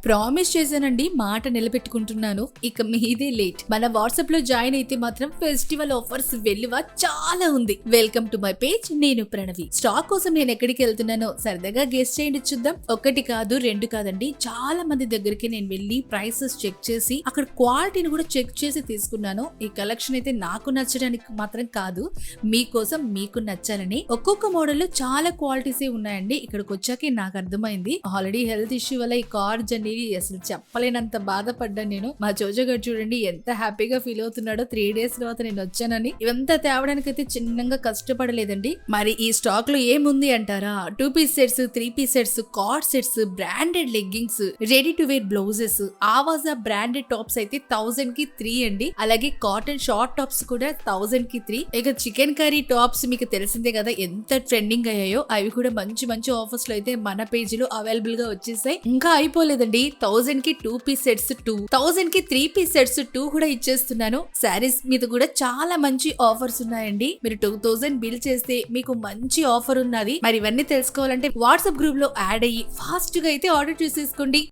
Promise చేశానండి, మాట నిలబెట్టుకుంటున్నాను. ఇక మీదే లేట్. మన వాట్సాప్ లో జాయిన్ అయితే మాత్రం ఫెస్టివల్ ఆఫర్స్ వెల్లువ చాలా ఉంది. Welcome to my page. నేను ప్రణవి. స్టాక్ కోసం నేను ఎక్కడికి వెళ్తున్నానో సరదాగా గెస్ చేయండి చూద్దాం. ఒకటి కాదు, రెండు కాదండి, చాలా మంది దగ్గరికి నేను వెళ్ళి ప్రైసెస్ చెక్ చేసి అక్కడ క్వాలిటీని కూడా చెక్ చేసి తీసుకున్నాను. ఈ కలెక్షన్ అయితే నాకు నచ్చడానికి మాత్రం కాదు, మీకోసం మీకు నచ్చాలని. ఒక్కొక్క మోడల్ లో చాలా క్వాలిటీస్ ఉన్నాయండి. ఇక్కడికి వచ్చాకే నాకు అర్థమైంది. ఆల్రెడీ హెల్త్ ఇష్యూ వల్ల ఈ కార్ జర్నీ అసలు చెప్పలేనంత బాధపడ్డాను నేను. మా జోజో గారు చూడండి ఎంత హ్యాపీగా ఫీల్ అవుతున్నాడో 3 days తర్వాత నేను వచ్చానని. ఇవంతా తేవడానికి అయితే చిన్నగా కష్టపడలేదండి. మరి ఈ స్టాక్ లో ఏముంది అంటారా? 2 piece sets, 3 piece sets, coord sets, branded leggings, ready to wear blouses, ఆవాజా బ్రాండెడ్ టాప్స్ అయితే 1000 కి 3 అండి. అలాగే కాటన్ షార్ట్ టాప్స్ కూడా 1000 కి 3. ఇక చికెన్ కర్రీ టాప్స్ మీకు తెలిసిందే కదా ఎంత ట్రెండింగ్ అయ్యాయో. అవి కూడా మంచి మంచి ఆఫర్స్ లో అయితే మన పేజీలో అవైలబుల్ గా వచ్చేసాయి. ఇంకా అయిపోలేదండి. 1000 కి 2 piece సెట్స్ 2, 1000 కి 3 piece సెట్స్ 2 కూడా ఇచ్చేస్తున్నాను. శారీస్ మీద కూడా చాలా మంచి ఆఫర్స్ ఉన్నాయండి. మీరు 2000 బిల్ చేస్తే మీకు మంచి ఆఫర్ ఉన్నది. మరి ఇవన్నీ తెలుసుకోవాలంటే వాట్సాప్ గ్రూప్ లో యాడ్ అయ్యి ఫాస్ట్ గా అయితే ఆర్డర్ చేసేసుకోండి.